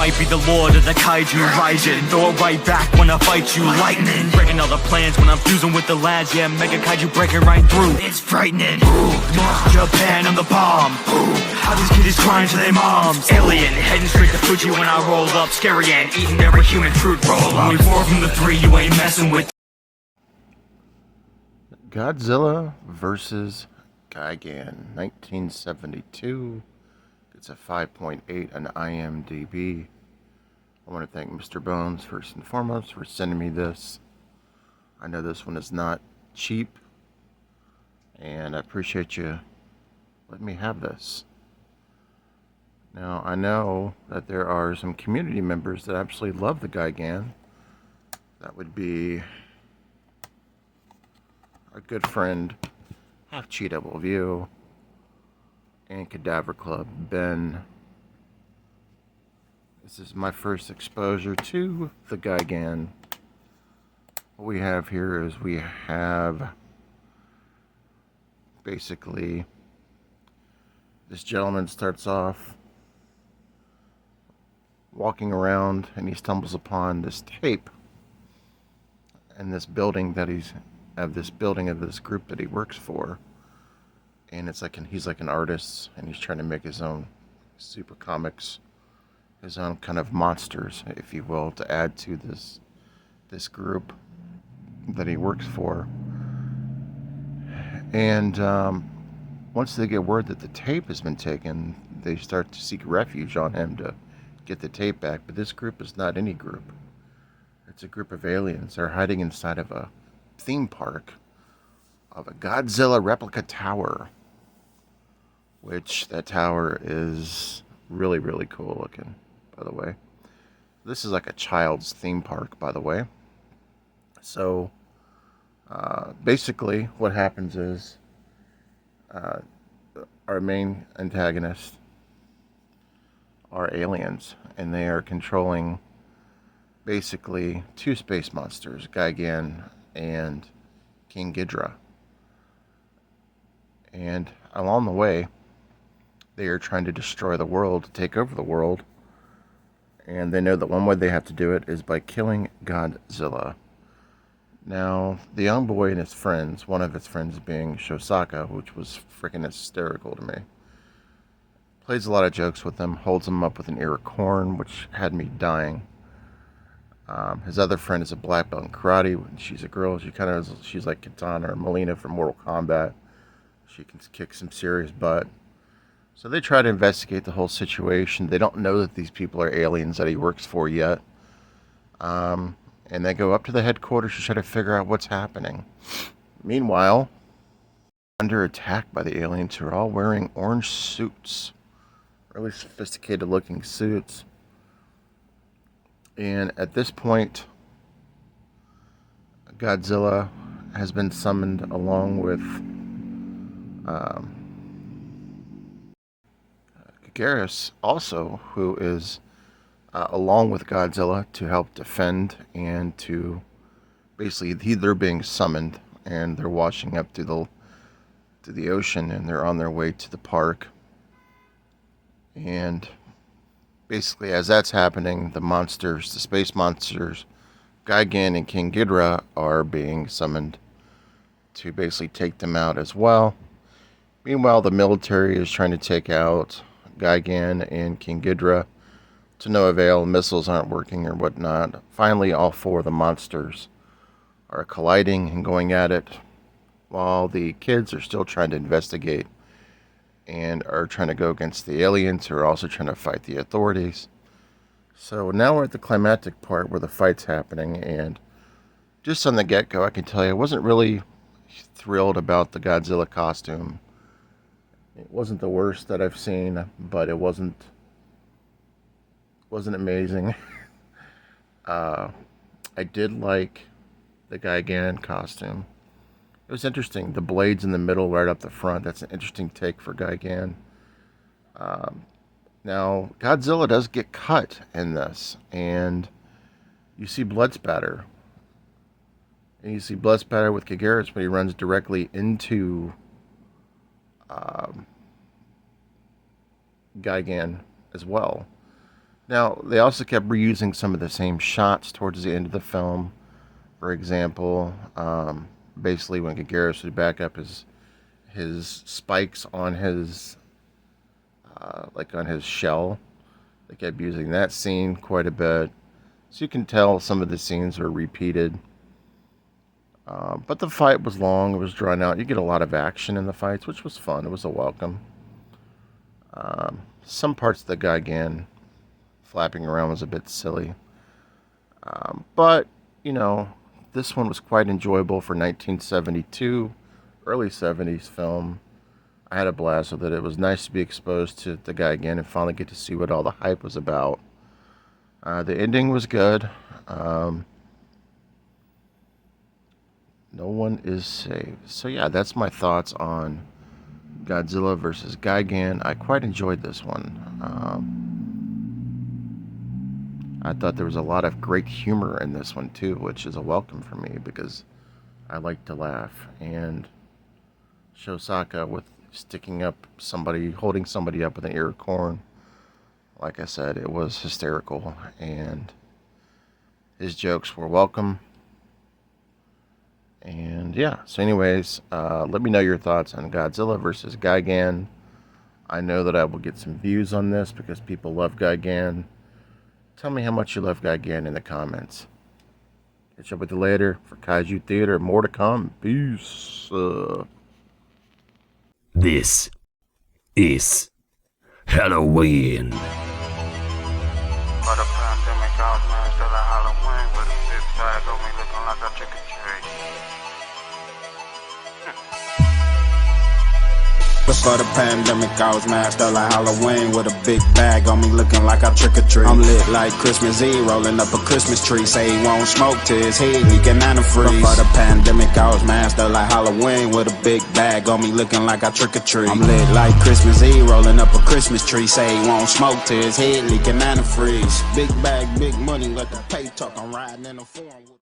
might be the lord of the kaiju rising. Throw it right back when I fight you, lightning. Breaking all the plans when I'm fusing with the lads. Yeah, mega kaiju breaking right through. It's frightening. North Japan, I'm the bomb. How these kiddies crying to their moms. Alien, heading straight to Fuji when I roll up. Scary and eating every human fruit roll up. Only 4 from the 3, you ain't messing with. Godzilla vs. Gigan, 1972. It's a 5.8 on IMDb. I want to thank Mr. Bones first and foremost for sending me this. I know this one is not cheap, and I appreciate you letting me have this. Now, I know that there are some community members that absolutely love the Gigan. That would be our good friend, Half Cheatable View, and Cadaver Club Ben. This is my first exposure to the Gigan. What we have here is we have basically this gentleman starts off walking around and he stumbles upon this tape and this building that he's of this group that he works for. And it's like he's like an artist, and he's trying to make his own super comics, his own kind of monsters, if you will, to add to this group that he works for. And once they get word that the tape has been taken, they start to seek refuge on him to get the tape back. But this group is not any group. It's a group of aliens. They're hiding inside of a theme park of a Godzilla-replica tower, which that tower is really, really cool looking, by the way. This is like a child's theme park, by the way. So basically what happens is our main antagonists are aliens, and they are controlling basically 2 space monsters, Gigan and King Ghidrah. And along the way, they are trying to destroy the world, to take over the world. And they know that one way they have to do it is by killing Godzilla. Now, the young boy and his friends, one of his friends being Shosaka, which was freaking hysterical to me, plays a lot of jokes with him, holds him up with an ear of corn, which had me dying. His other friend is a black belt in karate. She's a girl. She's like Katana or Melina from Mortal Kombat. She can kick some serious butt. So they try to investigate the whole situation. They don't know that these people are aliens that he works for yet. And they go up to the headquarters to try to figure out what's happening. Meanwhile, under attack by the aliens who are all wearing orange suits. Really sophisticated looking suits. And at this point, Godzilla has been summoned along with Anguirus also, who is along with Godzilla to help defend and to basically they're being summoned and they're washing up to the ocean, and they're on their way to the park. And basically, as that's happening, the space monsters, Gigan and King Ghidrah, are being summoned to basically take them out as well. Meanwhile, the military is trying to take out Gigan and King Ghidrah to no avail. Missiles aren't working or whatnot. Finally, all 4 of the monsters are colliding and going at it, while the kids are still trying to investigate and are trying to go against the aliens, who are also trying to fight the authorities. So now we're at the climactic part where the fight's happening, and just on the get-go, I can tell you I wasn't really thrilled about the Godzilla costume. It wasn't the worst that I've seen, but it wasn't amazing. I did like the Gigan costume. It was interesting. The blades in the middle right up the front. That's an interesting take for Gigan. Now, Godzilla does get cut in this, and you see blood spatter. And you see blood spatter with Anguirus when he runs directly into Gigan as well. Now, they also kept reusing some of the same shots towards the end of the film. For example, basically when Anguirus would back up his spikes on his like on his shell, they kept using that scene quite a bit. So you can tell some of the scenes were repeated. But the fight was long, it was drawn out. You get a lot of action in the fights, which was fun. It was a welcome. Some parts of the Gigan flapping around was a bit silly. But, you know, this one was quite enjoyable for 1972, early 70s film. I had a blast with it. It was nice to be exposed to the Gigan and finally get to see what all the hype was about. The ending was good. No one is saved. So yeah, that's my thoughts on Godzilla versus Gigan. I quite enjoyed this one. I thought there was a lot of great humor in this one too, which is a welcome for me because I like to laugh. And Shosaka with sticking up somebody, holding somebody up with an ear of corn. Like I said, it was hysterical, and his jokes were welcome. And yeah, so anyways, let me know your thoughts on Godzilla versus Gigan. I know that I will get some views on this because people love Gigan. Tell me how much you love Gigan in the comments. Catch up with you later for Kaiju Theater. More to come. Peace. This is Halloween. For the pandemic, I was man still at Halloween with a big bag on me looking like I trick or treat. For the pandemic, I was masked up like Halloween with a big bag on me looking like I trick or treat. I'm lit like Christmas Eve, rolling up a Christmas tree. Say he won't smoke till his head leaking antifreeze. For the pandemic, I was masked up like Halloween with a big bag on me looking like I trick or treat. I'm lit like Christmas Eve, rolling up a Christmas tree. Say he won't smoke till his head leaking antifreeze. Big bag, big money, let the pay talk. I'm riding in a form.